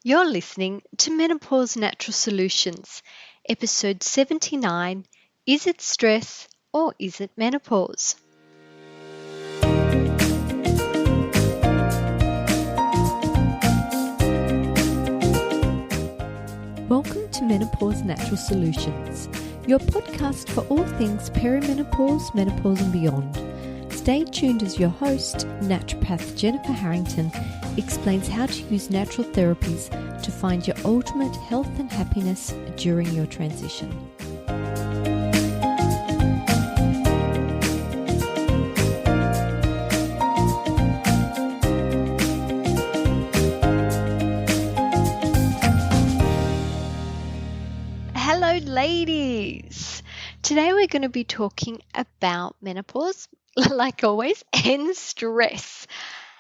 You're listening to Menopause Natural Solutions, episode 79, Is it stress or is it menopause? Welcome to Menopause Natural Solutions, your podcast for all things perimenopause, menopause and beyond. Stay tuned as your host, naturopath Jennifer Harrington, explains how to use natural therapies to find your ultimate health and happiness during your transition. Hello, ladies. Today we're going to be talking about menopause, like always, and stress.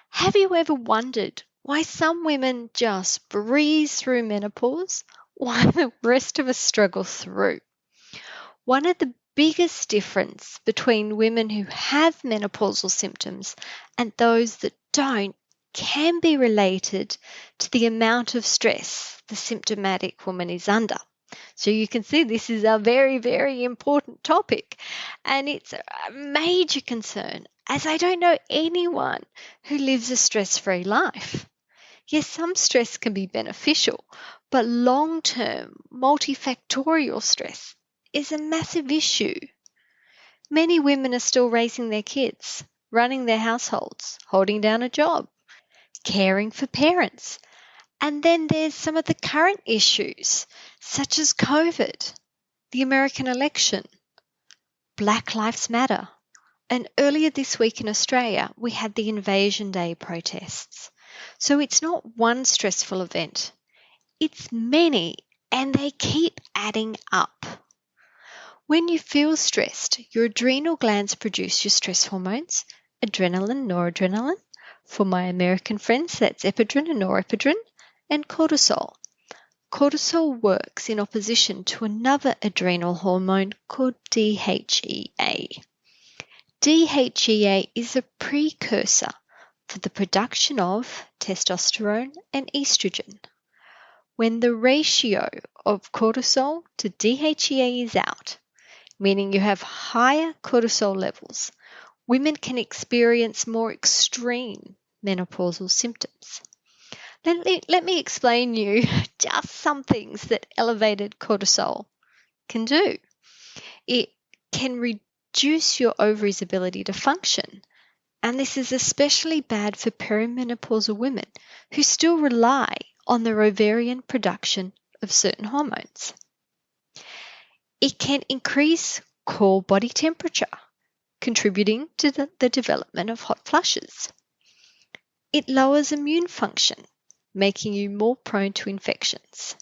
Have you ever wondered why some women just breeze through menopause while the rest of us struggle through? One of the biggest difference between women who have menopausal symptoms and those that don't can be related to the amount of stress the symptomatic woman is under. So you can see this is a very, very important topic, and it's a major concern as I don't know anyone who lives a stress-free life. Yes, some stress can be beneficial, but long-term multifactorial stress is a massive issue. Many women are still raising their kids, running their households, holding down a job, caring for parents. And then there's some of the current issues, such as COVID, the American election, Black Lives Matter, and earlier this week in Australia, we had the Invasion Day protests. So it's not one stressful event, it's many, and they keep adding up. When you feel stressed, your adrenal glands produce your stress hormones, adrenaline, noradrenaline. For my American friends, that's ephedrine and norepinephrine, and cortisol. Cortisol works in opposition to another adrenal hormone called DHEA. DHEA is a precursor for the production of testosterone and estrogen. When the ratio of cortisol to DHEA is out, meaning you have higher cortisol levels, women can experience more extreme menopausal symptoms. Let me explain you just some things that elevated cortisol can do. It can reduce your ovaries' ability to function, and this is especially bad for perimenopausal women who still rely on their ovarian production of certain hormones. It can increase core body temperature, contributing to the development of hot flushes. It lowers immune function, making you more prone to infections.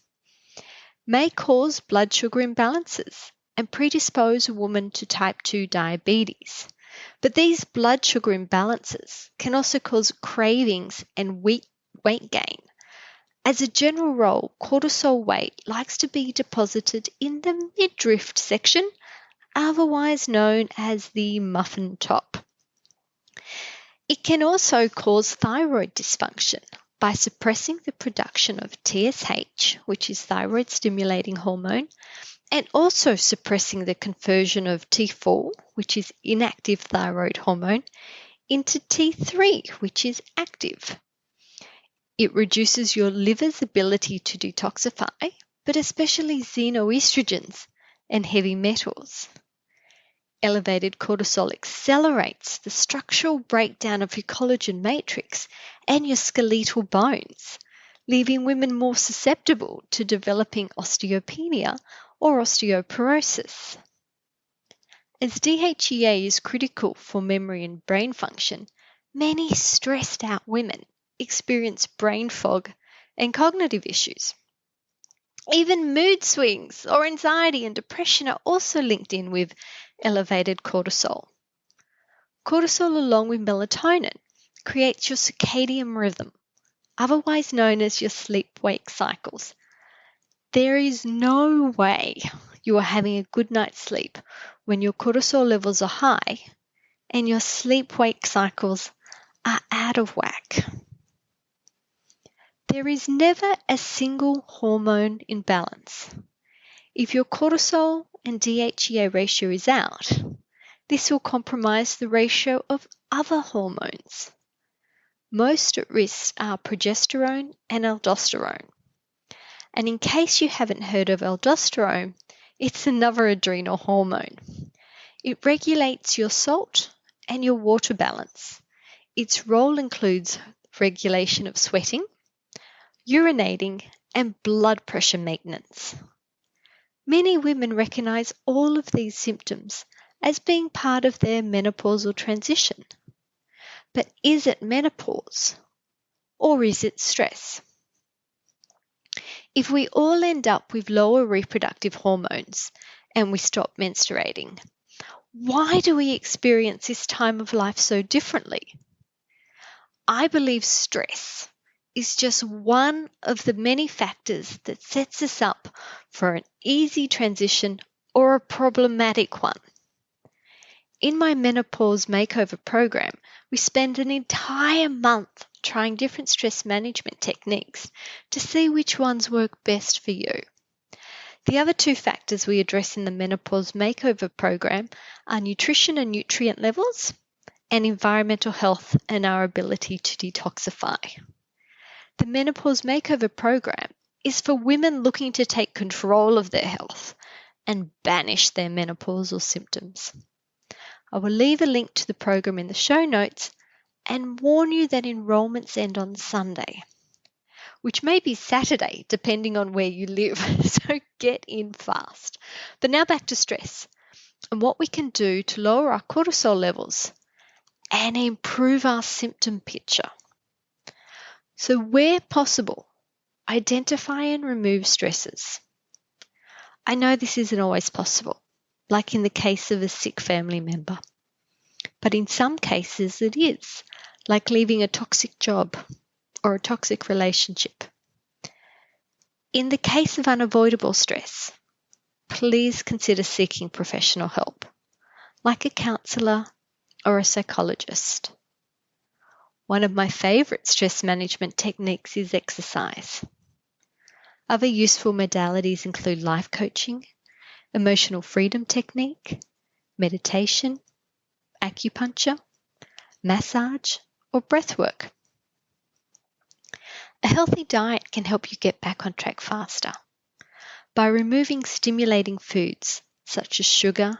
May cause blood sugar imbalances and predispose a woman to type 2 diabetes. But these blood sugar imbalances can also cause cravings and weight gain. As a general rule, cortisol weight likes to be deposited in the midriff section, otherwise known as the muffin top. It can also cause thyroid dysfunction by suppressing the production of TSH, which is thyroid stimulating hormone, and also suppressing the conversion of T4, which is inactive thyroid hormone, into T3, which is active. It reduces your liver's ability to detoxify, but especially xenoestrogens and heavy metals. Elevated cortisol accelerates the structural breakdown of your collagen matrix and your skeletal bones, leaving women more susceptible to developing osteopenia or osteoporosis. As DHEA is critical for memory and brain function, many stressed out women experience brain fog and cognitive issues. Even mood swings or anxiety and depression are also linked in with elevated cortisol. Cortisol, along with melatonin, creates your circadian rhythm, otherwise known as your sleep-wake cycles. There is no way you are having a good night's sleep when your cortisol levels are high and your sleep-wake cycles are out of whack. There is never a single hormone in balance. If your cortisol and DHEA ratio is out, this will compromise the ratio of other hormones. Most at risk are progesterone and aldosterone. And in case you haven't heard of aldosterone, it's another adrenal hormone. It regulates your salt and your water balance. Its role includes regulation of sweating, urinating, and blood pressure maintenance. Many women recognize all of these symptoms as being part of their menopausal transition. But is it menopause or is it stress? If we all end up with lower reproductive hormones and we stop menstruating, why do we experience this time of life so differently? I believe stress is just one of the many factors that sets us up for an easy transition or a problematic one. In my menopause makeover program, we spend an entire month trying different stress management techniques to see which ones work best for you. The other two factors we address in the menopause makeover program are nutrition and nutrient levels, and environmental health and our ability to detoxify. The menopause makeover program is for women looking to take control of their health and banish their menopausal symptoms. I will leave a link to the program in the show notes and warn you that enrolments end on Sunday, which may be Saturday depending on where you live, so get in fast. But now back to stress and what we can do to lower our cortisol levels and improve our symptom picture. So where possible, identify and remove stressors. I know this isn't always possible, like in the case of a sick family member. But in some cases it is, like leaving a toxic job or a toxic relationship. In the case of unavoidable stress, please consider seeking professional help, like a counsellor or a psychologist. One of my favourite stress management techniques is exercise. Other useful modalities include life coaching, emotional freedom technique, meditation, acupuncture, massage, or breathwork. A healthy diet can help you get back on track faster. By removing stimulating foods such as sugar,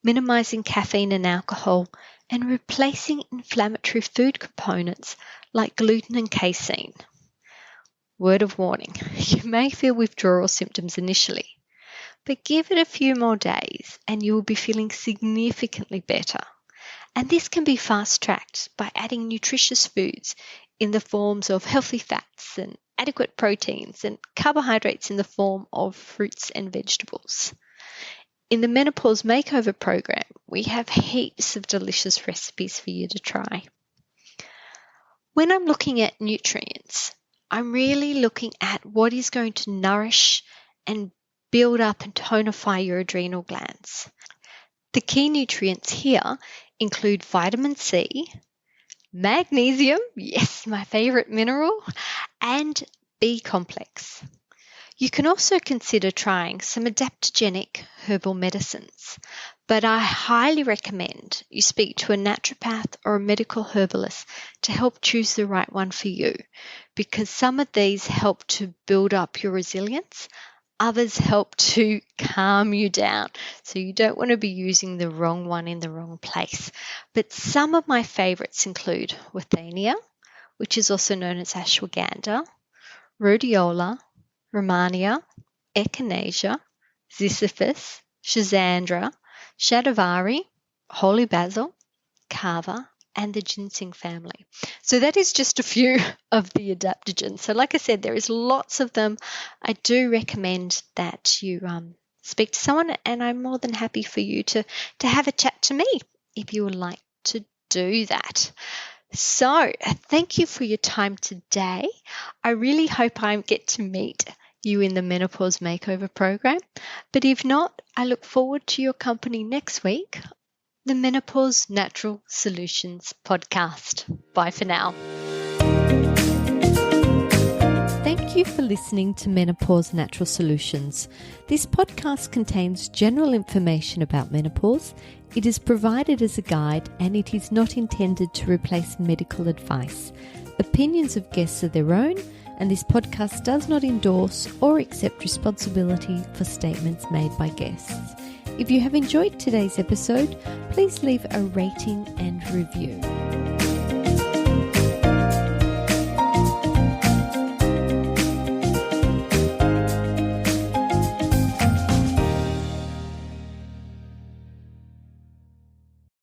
minimizing caffeine and alcohol, and replacing inflammatory food components like gluten and casein. Word of warning, you may feel withdrawal symptoms initially, but give it a few more days and you will be feeling significantly better. And this can be fast-tracked by adding nutritious foods in the forms of healthy fats and adequate proteins and carbohydrates in the form of fruits and vegetables. In the Menopause Makeover program, we have heaps of delicious recipes for you to try. When I'm looking at nutrients, I'm really looking at what is going to nourish and build up and tonify your adrenal glands. The key nutrients here include vitamin C, magnesium, yes, my favorite mineral, and B complex. You can also consider trying some adaptogenic herbal medicines, but I highly recommend you speak to a naturopath or a medical herbalist to help choose the right one for you, because some of these help to build up your resilience, others help to calm you down, so you don't want to be using the wrong one in the wrong place. But some of my favorites include withania, which is also known as ashwagandha, rhodiola, Romania, echinacea, ziziphus, schizandra, shatavari, holy basil, kava, and the ginseng family. So that is just a few of the adaptogens. So like I said, there is lots of them. I do recommend that you speak to someone, and I'm more than happy for you to have a chat to me if you would like to do that. So thank you for your time today. I really hope I get to meet you in the Menopause Makeover program. But if not, I look forward to your company next week, the Menopause Natural Solutions podcast. Bye for now. Thank you for listening to Menopause Natural Solutions. This podcast contains general information about menopause. It is provided as a guide and it is not intended to replace medical advice. Opinions of guests are their own, and this podcast does not endorse or accept responsibility for statements made by guests. If you have enjoyed today's episode, please leave a rating and review.